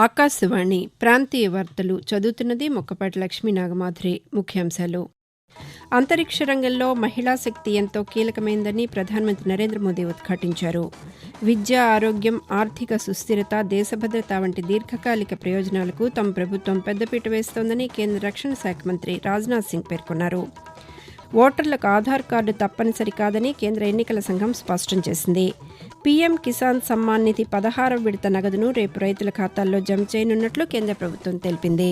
ఆకాశవాణి ప్రాంతీయ వార్తలు చదువుతున్నది మొక్కపాటి లక్ష్మీ నాగమాధురి. ముఖ్యాంశాలు: అంతరిక్ష రంగంలో మహిళా శక్తి ఎంతో కీలకమైందని ప్రధానమంత్రి నరేంద్ర మోదీ ఉద్ఘాటించారు. విద్య, ఆరోగ్యం, ఆర్థిక సుస్థిరత, దేశ భద్రత వంటి దీర్ఘకాలిక ప్రయోజనాలకు తమ ప్రభుత్వం పెద్దపీట వేస్తోందని కేంద్ర రక్షణ శాఖ మంత్రి రాజ్నాథ్ సింగ్ పేర్కొన్నారు. ఓటర్లకు ఆధార్ కార్డు తప్పనిసరి కాదని కేంద్ర ఎన్నికల సంఘం స్పష్టం చేసింది. పీఎం కిసాన్ సమ్మాన్ నిధి 16వ విడత నగదును రేపు రైతుల ఖాతాల్లో జమ చేయనున్నట్లు కేంద్ర ప్రభుత్వం తెలిపింది.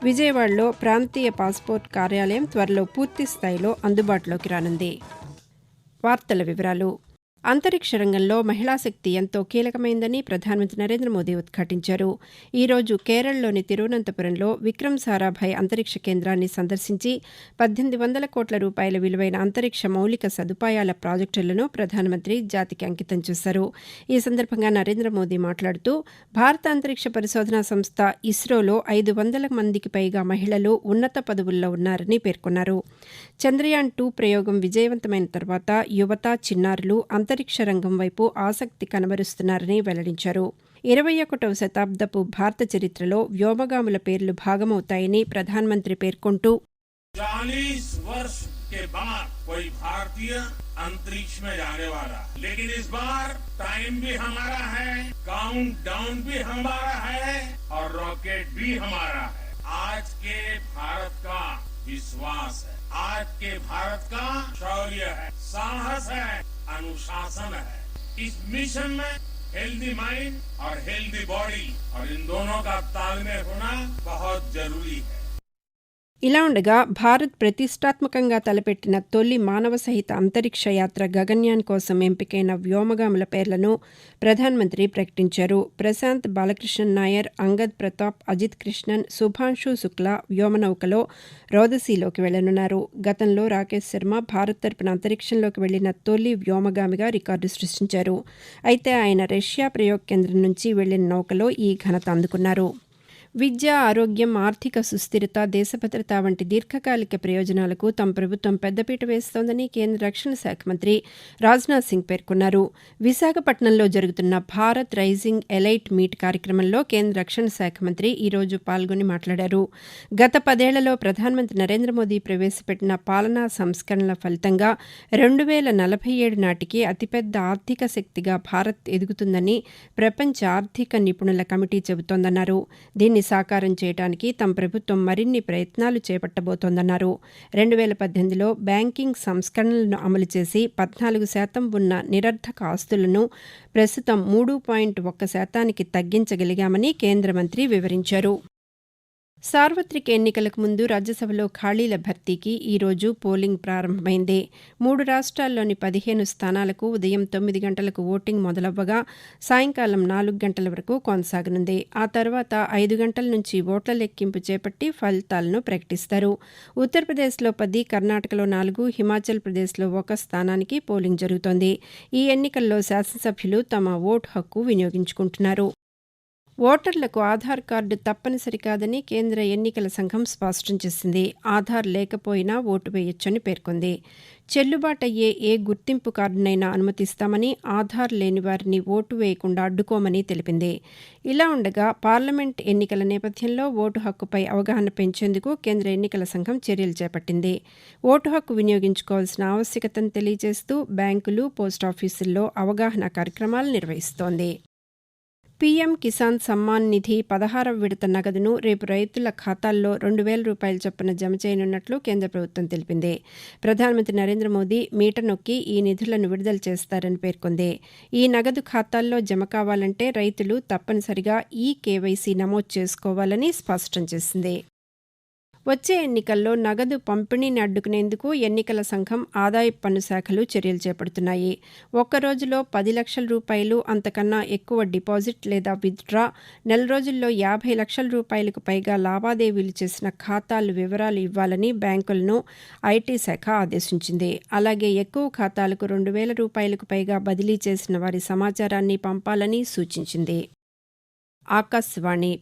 విజయవాడలో ప్రాంతీయ పాస్పోర్ట్ కార్యాలయం త్వరలో పూర్తి స్థాయిలో అందుబాటులోకి రానుంది. వార్తల వివరాలు: అంతరిక్ష రంగంలో మహిళా శక్తి ఎంతో కీలకమైందని ప్రధానమంత్రి నరేంద్ర మోదీ ఉద్ఘాటించారు. ఈరోజు కేరళలోని తిరువనంతపురంలో విక్రమ్ సారాభాయ్ అంతరిక్ష కేంద్రాన్ని సందర్శించి 1800 కోట్ల రూపాయల విలువైన అంతరిక్ష మౌలిక సదుపాయాల ప్రాజెక్టులను ప్రధానమంత్రి జాతికి అంకితం చేశారు. ఈ సందర్భంగా నరేంద్ర మోదీ మాట్లాడుతూ, భారత అంతరిక్ష పరిశోధనా సంస్థ ఇస్రోలో 500 మందికి పైగా మహిళలు ఉన్నత పదవుల్లో ఉన్నారని పేర్కొన్నారు. చంద్రయాన్-2 ప్రయోగం విజయవంతమైన తర్వాత యువత, చిన్నారులు అంతరిక్ష రంగం వైపు ఆసక్తి కనబరుస్తున్నారని వెల్లడించారు. 21వ శతాబ్దపు భారత చరిత్రలో వ్యోమగాముల పేర్లు భాగమవుతాయని ప్రధానమంత్రి పేర్కొంటూ, 40 वर्ष के बाद कोई भारतीय अंतरिक्ष में जाने वाला, लेकिन इस बार टाइम भी हमारा है, काउंट डाउन भी हमारा है और रॉकेट भी हमारा है. आज के भारत का विश्वास है, आज के भारत का शौर्य है, साहस है, अनुशासन है. इस मिशन में हेल्दी माइंड और हेल्दी बॉडी और इन दोनों का तालमेल होना बहुत जरूरी है. ఇలా ఉండగా భారత్ ప్రతిష్టాత్మకంగా తలపెట్టిన తొలి మానవ సహిత అంతరిక్ష యాత్ర గగన్యాన్ కోసం ఎంపికైన వ్యోమగాముల పేర్లను ప్రధానమంత్రి ప్రకటించారు. ప్రశాంత్ బాలకృష్ణన్ నాయర్, అంగద్ ప్రతాప్, అజిత్ కృష్ణన్, శుభాంశు శుక్లా వ్యోమనౌకలో రోదసీలోకి వెళ్లనున్నారు. గతంలో రాకేష్ శర్మ భారత్ తరపున అంతరిక్షంలోకి వెళ్లిన తొలి వ్యోమగామిగా రికార్డు సృష్టించారు. అయితే ఆయన రష్యా ప్రయోగ్ కేంద్రం నుంచి వెళ్లిన నౌకలో ఈ ఘనత అందుకున్నారు. విద్య, ఆరోగ్యం, ఆర్థిక సుస్థిరత, దేశ భద్రత వంటి దీర్ఘకాలిక ప్రయోజనాలకు తమ ప్రభుత్వం పెద్దపీట వేస్తోందని కేంద్ర రక్షణ శాఖ మంత్రి రాజ్నాథ్ సింగ్ పేర్కొన్నారు. విశాఖపట్నంలో జరుగుతున్న భారత్ రైజింగ్ ఎలైట్ మీట్ కార్యక్రమంలో కేంద్ర రక్షణ శాఖ మంత్రి ఈరోజు పాల్గొని మాట్లాడారు. గత 10 ఏళ్లలో ప్రధానమంత్రి నరేంద్ర మోదీ ప్రవేశపెట్టిన పాలనా సంస్కరణల ఫలితంగా 2047 నాటికి అతిపెద్ద ఆర్థిక శక్తిగా భారత్ ఎదుగుతుందని ప్రపంచ ఆర్థిక నిపుణుల కమిటీ చెబుతోందన్నారు. దీన్ని సాకారం చేయడానికి తమ ప్రభుత్వం మరిన్ని ప్రయత్నాలు చేపట్టబోతోందన్నారు. 2018లో బ్యాంకింగ్ సంస్కరణలను అమలు చేసి 14% ఉన్న నిరర్థక ఆస్తులను ప్రస్తుతం 3.1% తగ్గించగలిగామని కేంద్ర మంత్రి వివరించారు. సార్వత్రిక ఎన్నికలకు ముందు రాజ్యసభలో ఖాళీల భర్తీకి ఈరోజు పోలింగ్ ప్రారంభమైంది. 3 రాష్ట్రాల్లోని 15 స్థానాలకు ఉదయం 9 గంటలకు ఓటింగ్ మొదలవ్వగా సాయంకాలం 4 గంటల వరకు కొనసాగనుంది. ఆ తర్వాత 5 గంటల నుంచి ఓట్ల లెక్కింపు చేపట్టి ఫలితాలను ప్రకటిస్తారు. ఉత్తరప్రదేశ్లో 10, కర్ణాటకలో 4, హిమాచల్ ప్రదేశ్లో 1 స్థానానికి పోలింగ్ జరుగుతోంది. ఈ ఎన్నికల్లో శాసనసభ్యులు తమ ఓటు హక్కు వినియోగించుకుంటున్నారు. ఓటర్లకు ఆధార్ కార్డు తప్పనిసరి కాదని కేంద్ర ఎన్నికల సంఘం స్పష్టం చేసింది. ఆధార్ లేకపోయినా ఓటు వేయొచ్చని పేర్కొంది. చెల్లుబాటయ్యే ఏ గుర్తింపు కార్డునైనా అనుమతిస్తామని, ఆధార్ లేని వారిని ఓటు వేయకుండా అడ్డుకోమని తెలిపింది. ఇలా ఉండగా పార్లమెంట్ ఎన్నికల నేపథ్యంలో ఓటు హక్కుపై అవగాహన పెంచేందుకు కేంద్ర ఎన్నికల సంఘం చర్యలు చేపట్టింది. ఓటు హక్కు వినియోగించుకోవాల్సిన ఆవశ్యకతను తెలియజేస్తూ బ్యాంకులు, పోస్టాఫీసుల్లో అవగాహన కార్యక్రమాలు నిర్వహిస్తోంది. పీఎం కిసాన్ సమ్మాన్ నిధి 16వ విడత నగదును రేపు రైతుల ఖాతాల్లో 2,000 రూపాయల చొప్పున జమ చేయనున్నట్లు కేంద్ర ప్రభుత్వం తెలిపింది. ప్రధానమంత్రి నరేంద్ర మోదీ మీట నొక్కి ఈ నిధులను విడుదల చేస్తారని పేర్కొంది. ఈ నగదు ఖాతాల్లో జమ కావాలంటే రైతులు తప్పనిసరిగా కేవైసీ నమోదు చేసుకోవాలని స్పష్టం చేసింది. వచ్చే ఎన్నికల్లో నగదు పంపిణీని అడ్డుకునేందుకు ఎన్నికల సంఘం, ఆదాయపు పన్ను శాఖలు చర్యలు చేపడుతున్నాయి. ఒక్క రోజులో 10 లక్షల రూపాయలు అంతకన్నా ఎక్కువ డిపాజిట్ లేదా విత్డ్రా, నెల రోజుల్లో 50 లక్షల రూపాయలకు పైగా లావాదేవీలు చేసిన ఖాతాల వివరాలు ఇవ్వాలని బ్యాంకులను ఐటీ శాఖ ఆదేశించింది. అలాగే ఎక్కువ ఖాతాలకు 2,000 రూపాయలకు పైగా బదిలీ చేసిన వారి సమాచారాన్ని పంపాలని సూచించింది. ఆకాశవాణి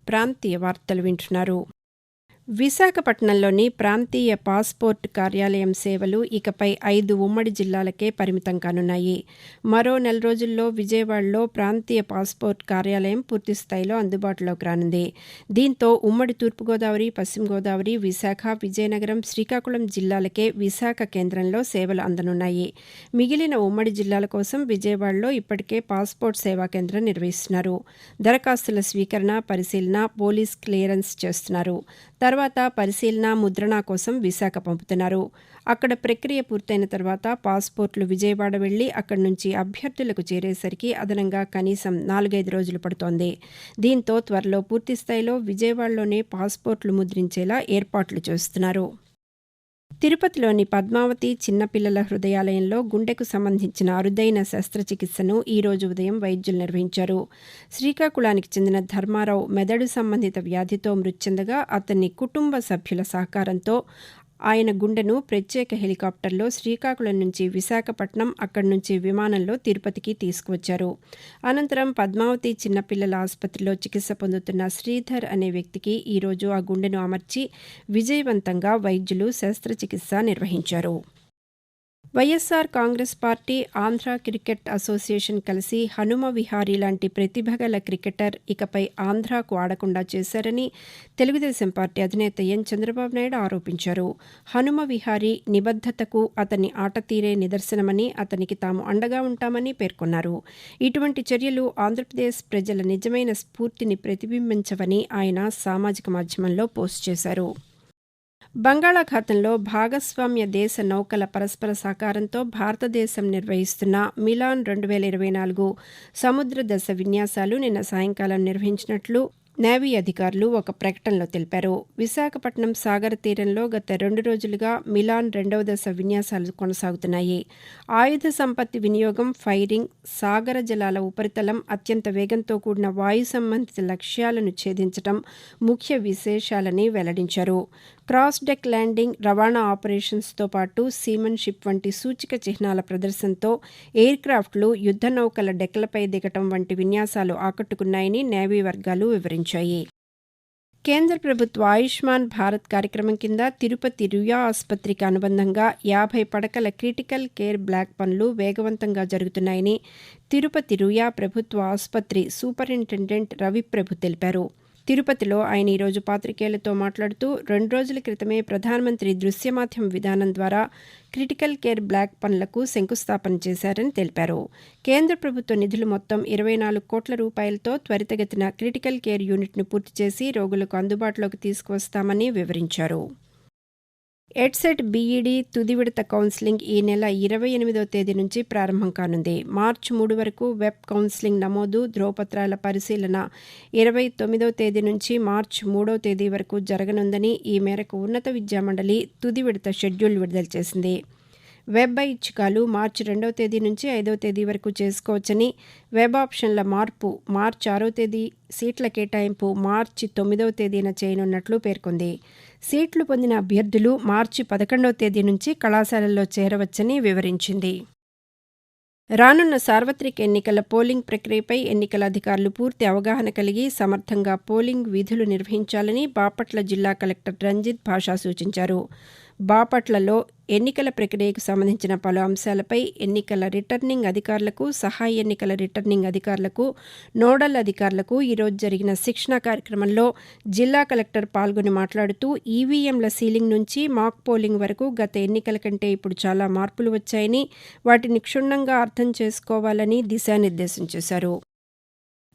ప్రాంతీయ వార్తలు వింటున్నారు. విశాఖపట్నంలోని ప్రాంతీయ పాస్పోర్ట్ కార్యాలయం సేవలు ఇకపై 5 ఉమ్మడి జిల్లాలకే పరిమితం కానున్నాయి. మరో నెల రోజుల్లో విజయవాడలో ప్రాంతీయ పాస్పోర్ట్ కార్యాలయం పూర్తిస్థాయిలో అందుబాటులోకి రానుంది. దీంతో ఉమ్మడి తూర్పుగోదావరి, పశ్చిమ గోదావరి, విశాఖ, విజయనగరం, శ్రీకాకుళం జిల్లాలకే విశాఖ కేంద్రంలో సేవలు అందనున్నాయి. మిగిలిన ఉమ్మడి జిల్లాల కోసం విజయవాడలో ఇప్పటికే పాస్పోర్ట్ సేవా కేంద్రం నిర్వహిస్తున్నారు. దరఖాస్తుల స్వీకరణ, పరిశీలన, పోలీస్ క్లియరెన్స్ చేస్తున్నారు. తర్వాత పరిశీలన, ముద్రణ కోసం విశాఖ పంపుతున్నారు. అక్కడ ప్రక్రియ పూర్తయిన తర్వాత పాస్పోర్ట్లు విజయవాడ వెళ్లి అక్కడి నుంచి అభ్యర్థులకు చేరేసరికి అదనంగా కనీసం 4-5 రోజులు పడుతోంది. దీంతో త్వరలో పూర్తిస్థాయిలో విజయవాడలోనే పాస్పోర్ట్లు ముద్రించేలా ఏర్పాట్లు చేస్తున్నారు. తిరుపతిలోని పద్మావతి చిన్నపిల్లల హృదయాలయంలో గుండెకు సంబంధించిన అరుదైన శస్త్రచికిత్సను ఈ రోజు ఉదయం వైద్యులు నిర్వహించారు. శ్రీకాకుళానికి చెందిన ధర్మారావు మెదడు సంబంధిత వ్యాధితో మృతి చెందగా అతని కుటుంబ సభ్యుల సహకారంతో ఆయన గుండెను ప్రత్యేక హెలికాప్టర్లో శ్రీకాకుళం నుంచి విశాఖపట్నం, అక్కడి నుంచి విమానంలో తిరుపతికి తీసుకువచ్చారు. అనంతరం పద్మావతి చిన్నపిల్లల ఆసుపత్రిలో చికిత్స పొందుతున్న శ్రీధర్ అనే వ్యక్తికి ఈ రోజు ఆ గుండెను అమర్చి విజయవంతంగా వైద్యులు శస్త్రచికిత్స నిర్వహించారు. YSR Congress party, Andhra cricket association కలిసి హనుమ విహారీ లాంటి ప్రతిభగల క్రికెటర్ ఇకపై ఆంధ్రాకు ఆడకుండా చేశారని తెలుగుదేశం పార్టీ అధినేత ఎన్ చంద్రబాబు నాయుడు ఆరోపించారు. హనుమ విహారీ నిబద్ధతకు అతని ఆటతీరే నిదర్శనమని, అతనికి తాము అండగా ఉంటామని పేర్కొన్నారు. ఇటువంటి చర్యలు ఆంధ్రప్రదేశ్ ప్రజల నిజమైన స్ఫూర్తిని ప్రతిబింబించవని ఆయన సామాజిక మాధ్యమంలో పోస్ట్ చేశారు. బంగాళాఖాతంలో భాగస్వామ్య దేశ నౌకల పరస్పర సహకారంతో భారతదేశం నిర్వహిస్తున్న మిలాన్ 2024 సముద్ర దశ విన్యాసాలు నిన్న సాయంకాలం నిర్వహించినట్లు నేవీ అధికారులు ఒక ప్రకటనలో తెలిపారు. విశాఖపట్నం సాగర తీరంలో గత 2 రోజులుగా మిలాన్ 2వ దశ విన్యాసాలు కొనసాగుతున్నాయి. ఆయుధ సంపత్తి వినియోగం, ఫైరింగ్, సాగర జలాల ఉపరితలం, అత్యంత వేగంతో కూడిన వాయు సంబంధిత లక్ష్యాలను ఛేదించడం ముఖ్య విశేషాలని వెల్లడించారు. క్రాస్ డెక్ ల్యాండింగ్, రవాణా ఆపరేషన్స్తో పాటు సీమన్షిప్ వంటి సూచిక చిహ్నాల ప్రదర్శనతో ఎయిర్క్రాఫ్ట్లు యుద్ధ నౌకల డెక్లపై దిగటం వంటి విన్యాసాలు ఆకట్టుకున్నాయని నేవీ వర్గాలు వివరించాయి. కేంద్ర ప్రభుత్వ ఆయుష్మాన్ భారత్ కార్యక్రమం కింద తిరుపతి రుయా ఆసుపత్రికి అనుబంధంగా 50 పడకల క్రిటికల్ కేర్ బ్లాక్ పనులు వేగవంతంగా జరుగుతున్నాయని తిరుపతి రుయా ప్రభుత్వ ఆసుపత్రి సూపరింటెండెంట్ రవిప్రభు తెలిపారు. తిరుపతిలో ఆయన ఈరోజు పాత్రికేయులతో మాట్లాడుతూ 2 రోజుల క్రితమే ప్రధానమంత్రి దృశ్య మాధ్యమ విధానం ద్వారా క్రిటికల్ కేర్ బ్లాక్ పనులకు శంకుస్థాపన చేశారని తెలిపారు. కేంద్ర ప్రభుత్వ నిధులు మొత్తం 24 కోట్ల రూపాయలతో త్వరితగతిన క్రిటికల్ కేర్ యూనిట్ను పూర్తి చేసి రోగులకు అందుబాటులోకి తీసుకువస్తామని వివరించారు. ఎడ్సెట్ బీఈడీ తుది విడత కౌన్సిలింగ్ ఈ నెల 28వ తేదీ నుంచి ప్రారంభం కానుంది. మార్చి 3 వరకు వెబ్ కౌన్సిలింగ్ నమోదు, ధ్రువపత్రాల పరిశీలన 29వ తేదీ నుంచి మార్చి 3వ తేదీ వరకు జరగనుందని ఈ మేరకు ఉన్నత విద్యామండలి తుది విడత షెడ్యూల్ విడుదల చేసింది. వెబ్ ఐచ్ఛికాలు మార్చి 2వ తేదీ నుంచి 5వ తేదీ వరకు చేసుకోవచ్చని, వెబ్ ఆప్షన్ల మార్పు మార్చి 6వ తేదీ, సీట్ల కేటాయింపు మార్చి 9వ తేదీన చేయనున్నట్లు పేర్కొంది. సీట్లు పొందిన అభ్యర్థులు మార్చి 11వ తేదీ నుంచి కళాశాలల్లో చేరవచ్చని వివరించింది. రానున్న సార్వత్రిక ఎన్నికల పోలింగ్ ప్రక్రియపై ఎన్నికల అధికారులు పూర్తి అవగాహన కలిగి సమర్థంగా పోలింగ్ విధులు నిర్వహించాలని బాపట్ల జిల్లా కలెక్టర్ రంజిత్ భాషా సూచించారు. బాపట్లలో ఎన్నికల ప్రక్రియకు సంబంధించిన పలు అంశాలపై ఎన్నికల రిటర్నింగ్ అధికారులకు, సహాయ ఎన్నికల రిటర్నింగ్ అధికారులకు, నోడల్ అధికారులకు ఈరోజు జరిగిన శిక్షణా కార్యక్రమంలో జిల్లా కలెక్టర్ పాల్గొని మాట్లాడుతూ ఈవీఎంల సీలింగ్ నుంచి మాక్ పోలింగ్ వరకు గత ఎన్నికల కంటే ఇప్పుడు చాలా మార్పులు వచ్చాయని, వాటిని క్షుణ్ణంగా అర్థం చేసుకోవాలని దిశానిర్దేశం చేశారు.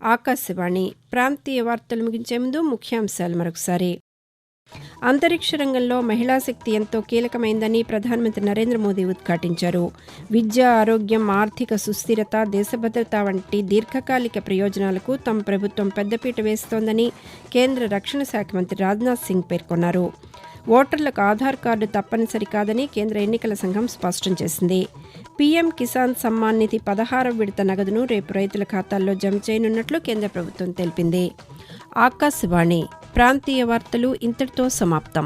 ఆకాశవాణి ప్రాంతీయ వార్తలు ముగించే ముందు ముఖ్యాంశాలు మరొకసారి. అంతరిక్ష రంగంలో మహిళా శక్తి ఎంతో కీలకమైందని ప్రధానమంత్రి నరేంద్ర మోదీ ఉద్ఘాటించారు. విద్య, ఆరోగ్యం, ఆర్థిక సుస్థిరత, దేశ భద్రత వంటి దీర్ఘకాలిక ప్రయోజనాలకు తమ ప్రభుత్వం పెద్దపీట వేస్తోందని కేంద్ర రక్షణ శాఖ మంత్రి రాజ్నాథ్ సింగ్ పేర్కొన్నారు. ఓటర్లకు ఆధార్ కార్డు తప్పనిసరి కాదని కేంద్ర ఎన్నికల సంఘం స్పష్టం చేసింది. పీఎం కిసాన్ సమ్మాన్ నిధి 16వ విడత నగదును రేపు రైతుల ఖాతాల్లో జమ చేయనున్నట్లు కేంద్ర ప్రభుత్వం తెలిపింది. ఆకాశవాణి ప్రాంతీయ వార్తలు ఇంతటితో సమాప్తం.